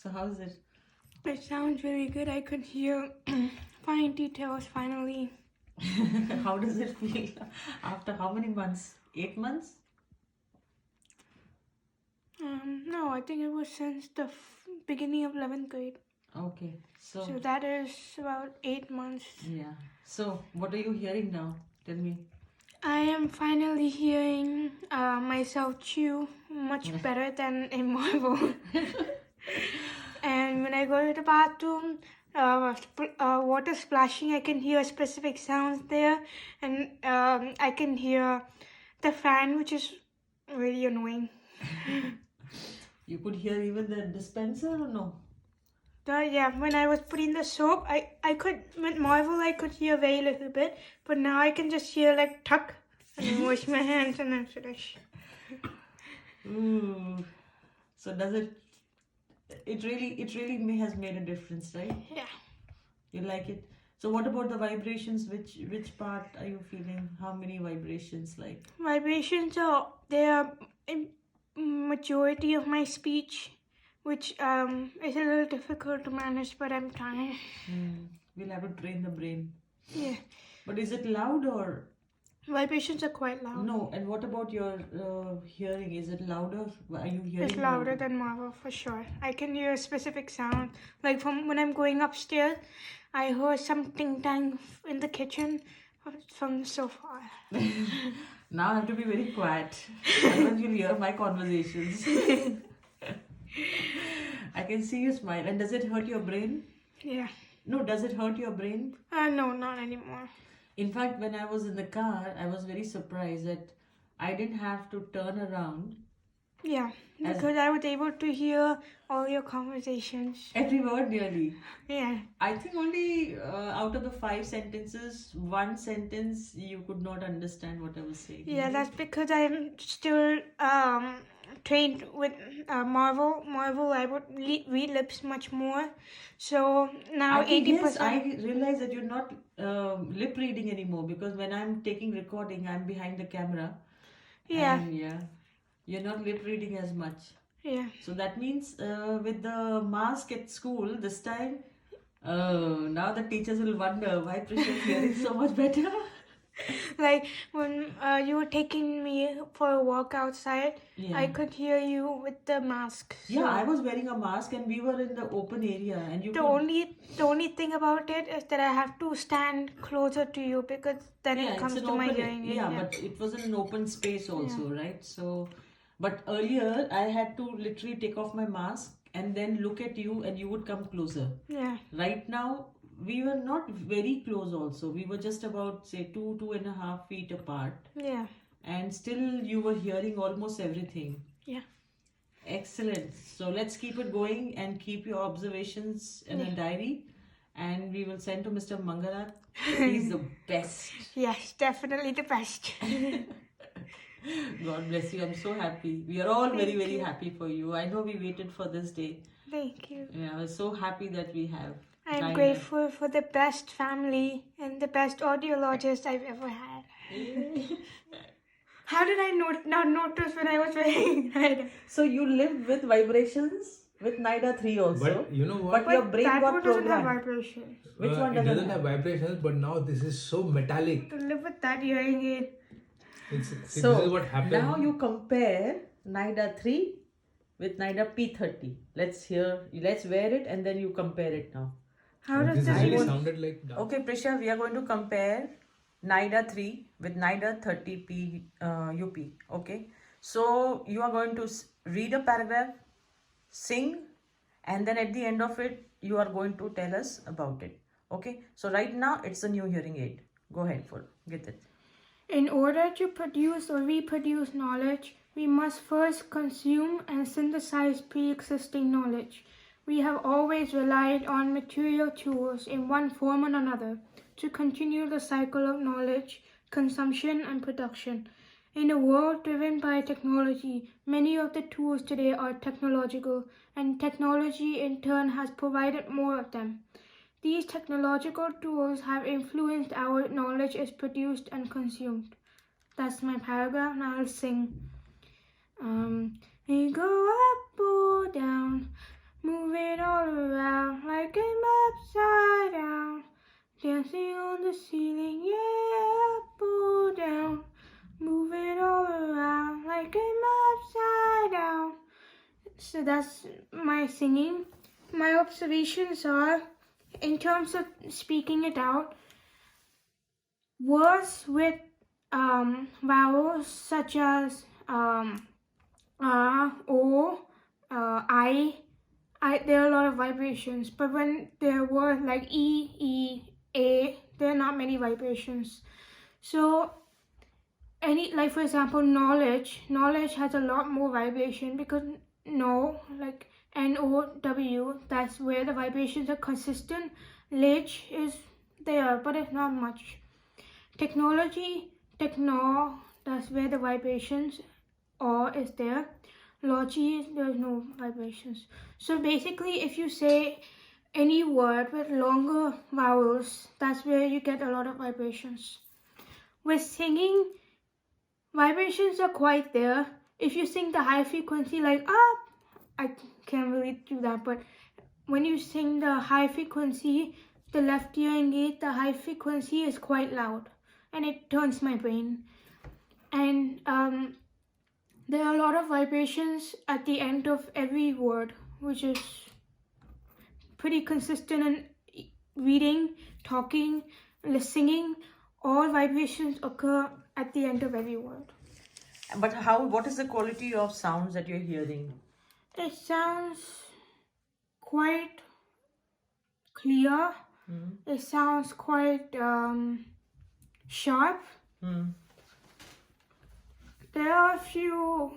So how's it? It sounds really good. I could hear fine details finally. How does it feel after how many months? 8 months? No, I think it was since the beginning of 11th grade. Okay. So that is about 8 months. Yeah. So what are you hearing now? Tell me. I am finally hearing myself chew much better than in Marvel. And when I go to the bathroom, water splashing, I can hear specific sounds there, and I can hear the fan, which is really annoying. You could hear even the dispenser or no? Yeah, when I was putting the soap, I could, with Marvel, I could hear very little bit, but now I can just hear like tuck, and then wash my hands and then finish. Ooh. So does it? It really has made a difference, right? Yeah. You like it? So what about the vibrations? Which part are you feeling? How many vibrations like? Vibrations they are in majority of my speech, which is a little difficult to manage, but I'm trying. We'll have to train the brain. Yeah. But is it loud or? Vibrations are quite loud. No, and what about your hearing? Is it louder? Are you hearing It's louder than Marvel for sure. I can hear a specific sound. Like from when I'm going upstairs, I heard some ting tang in the kitchen from so far. Now I have to be very quiet. Otherwise you'll hear my conversations. I can see you smile. And does it hurt your brain? Yeah. No, does it hurt your brain? No, not anymore. In fact, when I was in the car, I was very surprised that I didn't have to turn around. Yeah, because I was able to hear all your conversations. Every word nearly. Yeah. I think only out of the 5 sentences, 1 sentence you could not understand what I was saying. Yeah, that's because I'm still trained with Marvel. Marvel, I would read lips much more. So now 80%. Yes, I realize that you're not lip reading anymore because when I'm taking recording, I'm behind the camera. Yeah. And yeah, you're not lip reading as much. Yeah. So that means with the mask at school this time, now the teachers will wonder why Prisha is hearing so much better. Like when you were taking me for a walk outside, Yeah. I could hear you with the mask. Yeah, I was wearing a mask and we were in the open area, and The only thing about it is that I have to stand closer to you because then it comes to my hearing. Yeah, but it was in an open space also, right? So, but earlier I had to literally take off my mask and then look at you and you would come closer. Yeah. Right now, we were not very close also. We were just about, say, 2.5 feet apart. Yeah. And still you were hearing almost everything. Yeah. Excellent. So let's keep it going and keep your observations in a diary. And we will send to Mr. Mangarat. He's the best. Yes, definitely the best. God bless you. I'm so happy. We are all very, very happy for you. I know we waited for this day. Thank you. Yeah, I was so happy that we have. I'm grateful for the best family and the best audiologist I've ever had. How did I not notice when I was wearing NAIDA? So you lived with vibrations with NAIDA 3 also. But you know what? But your brain that got one doesn't have programmed. vibrations. Which one It doesn't have vibrations, but now this is so metallic. To live with that hearing aid. This is what happened. Now you compare NAIDA 3 with NAIDA P30. Let's wear it and then you compare it now. How does this that really sounded like dance. Okay, Prisha, we are going to compare NAIDA 3 with NAIDA 30P UP. Okay, so you are going to read a paragraph, sing, and then at the end of it, you are going to tell us about it. Okay, so right now it's a new hearing aid. Go ahead, get it. In order to produce or reproduce knowledge, we must first consume and synthesize pre-existing knowledge. We have always relied on material tools in one form or another to continue the cycle of knowledge, consumption, and production. In a world driven by technology, many of the tools today are technological, and technology in turn has provided more of them. These technological tools have influenced how knowledge is produced and consumed. That's my paragraph. Now I'll sing. We go up or down, moving So that's my singing. My observations are, in terms of speaking it out, words with vowels such as o, there are a lot of vibrations. But when there were like a, there are not many vibrations. So like for example, knowledge has a lot more vibration, because like NOW, that's where the vibrations are consistent. Lich is there, but it's not much. Technology, techno, that's where the vibrations is there. Logi, there's no vibrations. So basically, if you say any word with longer vowels, that's where you get a lot of vibrations. With singing, vibrations are quite there. If you sing the high frequency, like I can't really do that, but when you sing the high frequency, the left ear engaged, the high frequency is quite loud, and it turns my brain. And there are a lot of vibrations at the end of every word, which is pretty consistent in reading, talking, singing. All vibrations occur at the end of every word. But what is the quality of sounds that you're hearing? It sounds quite clear. It sounds quite sharp. There are a few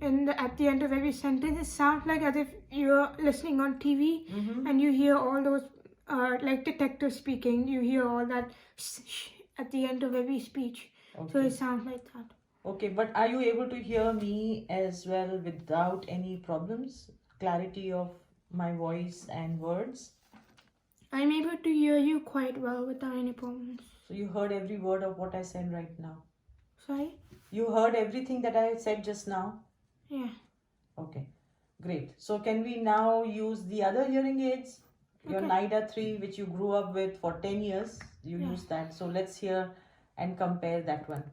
at the end of every sentence. It sounds like as if you're listening on TV and you hear all those like detectives speaking. You hear all that at the end of every speech. Okay. So it sounds like that. Okay, but are you able to hear me as well without any problems? Clarity of my voice and words? I'm able to hear you quite well without any problems. So you heard every word of what I said right now? Sorry? You heard everything that I said just now? Yeah. Okay, great. So can we now use the other hearing aids? Your NAIDA 3, which you grew up with for 10 years, you use that. So let's hear and compare that one.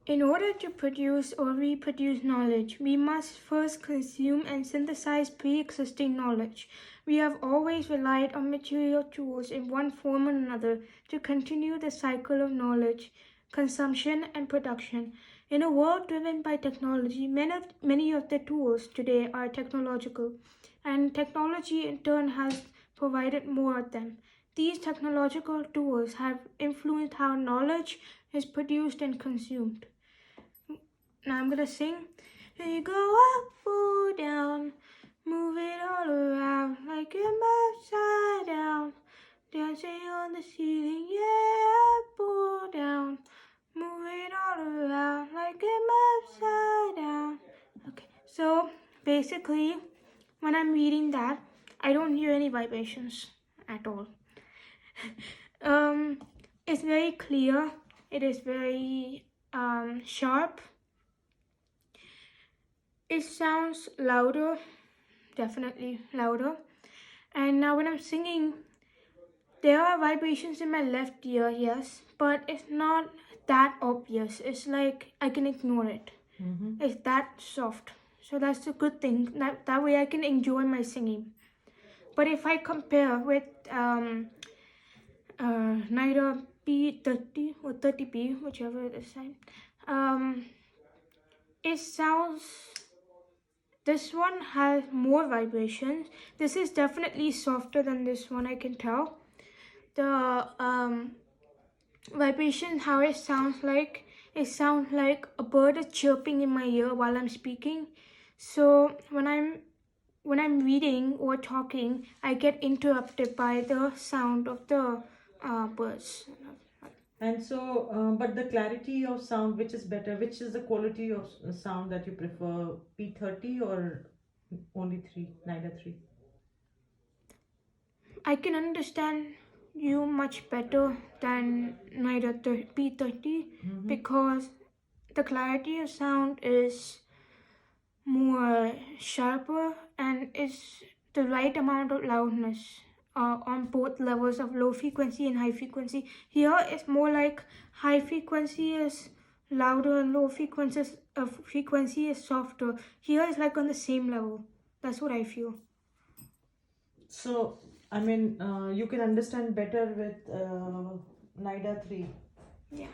In order to produce or reproduce knowledge, we must first consume and synthesize pre-existing knowledge. We have always relied on material tools in one form or another to continue the cycle of knowledge, consumption, and production. In a world driven by technology, many of the tools today are technological, and technology in turn has provided more of them. These technological tools have influenced how knowledge is produced and consumed. Now I'm gonna sing. You go up or down, move it all around like I'm upside down, dancing on the ceiling, yeah, up or down, move it all around like I'm upside down. Okay, so basically, when I'm reading that, I don't hear any vibrations at all. It's very clear. It is very sharp. It sounds louder, definitely louder. And now when I'm singing, there are vibrations in my left ear, yes, but it's not that obvious. It's like I can ignore it. It's that soft. So that's a good thing. That way I can enjoy my singing. But if I compare with NAIDA P30 or 30P, whichever it is, it sounds... This one has more vibrations. This is definitely softer than this one, I can tell. The vibration, how it sounds like a bird is chirping in my ear while I'm speaking. So when I'm reading or talking, I get interrupted by the sound of the birds. And so, but the clarity of sound, which is better? Which is the quality of sound that you prefer? P30 or only 3, NAIDA 3? I can understand you much better than NAIDA P30 because the clarity of sound is more sharper and is the right amount of loudness on both levels of low frequency and high frequency. Here it's more like high frequency is louder and low frequency frequency is softer. Here is like on the same level. That's what I feel. So, I mean, you can understand better with NAIDA 3. Yeah.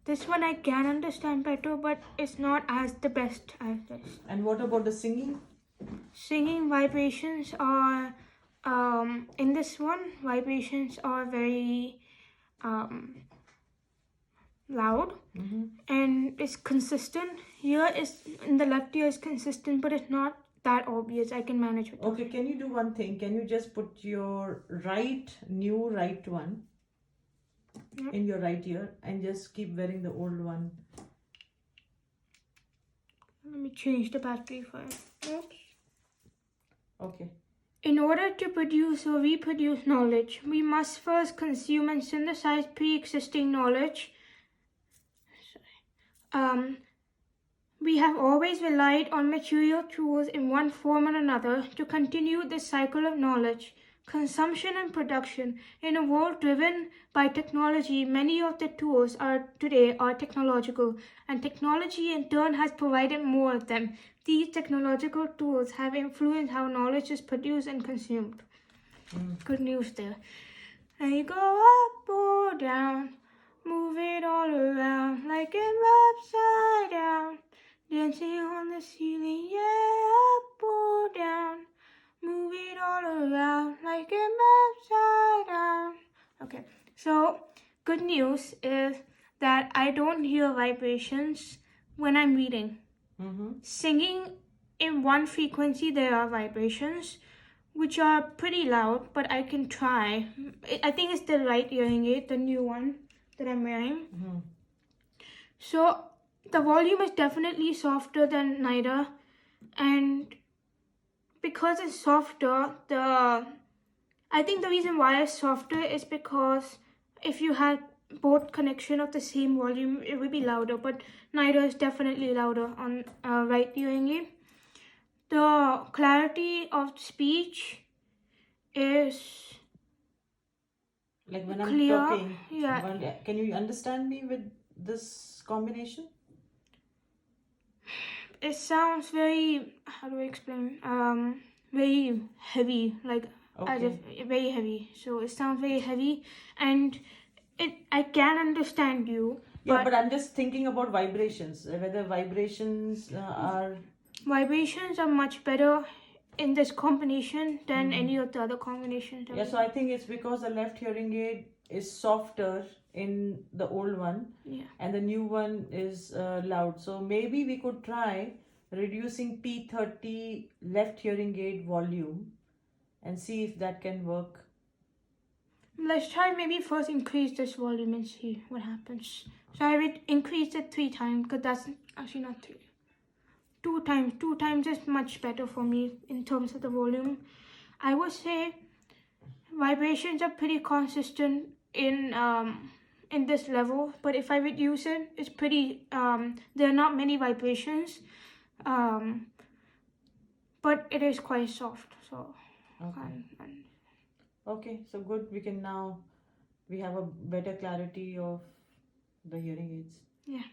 This one I can understand better, but it's not as the best as this. And what about the singing? Singing vibrations are, in this one, vibrations are very loud, and it's consistent. Here is in the left ear is consistent, but it's not that obvious. I can manage with that. Okay, can you do one thing? Can you just put your new right one in your right ear and just keep wearing the old one? Let me change the battery first. Oops. Okay. In order to produce or reproduce knowledge, we must first consume and synthesize pre-existing knowledge. We have always relied on material tools in one form or another to continue this cycle of knowledge, consumption and production. In a world driven by technology, many of the tools today are technological, and technology in turn has provided more of them. These technological tools have influenced how knowledge is produced and consumed. Good news there. And you go up or down, move it all around like an upside down. Dancing on the ceiling, yeah, up or down. Move it all around like an upside down. Okay, so good news is that I don't hear vibrations when I'm reading. Singing in one frequency, there are vibrations, which are pretty loud, but I can try. I think it's the right hearing aid, the new one that I'm wearing. So the volume is definitely softer than NAIDA, and because it's softer, I think the reason why it's softer is because if you had both connection of the same volume, it would be louder, but NAIDA is definitely louder on right hearing aid. The clarity of speech is Like when clear. I'm talking, Yeah. can you understand me with this combination? It sounds very, how do I explain? Very heavy, like as Okay. if very heavy. So it sounds very heavy, and I can understand you. Yeah, but I'm just thinking about vibrations. Whether vibrations are Vibrations are much better in this combination than any of the other combinations. Yeah, so I think it's because the left hearing aid is softer in the old one, and the new one is loud. So maybe we could try reducing P30 left hearing aid volume and see if that can work. Let's try maybe first increase this volume and see what happens. So I would increase it 3 times, because that's actually not 3. 2 times. 2 times is much better for me in terms of the volume. I would say vibrations are pretty consistent in this level, but if I reduce it, it's pretty there are not many vibrations, but it is quite soft. So Okay, so good. We have a better clarity of the hearing aids. Yeah.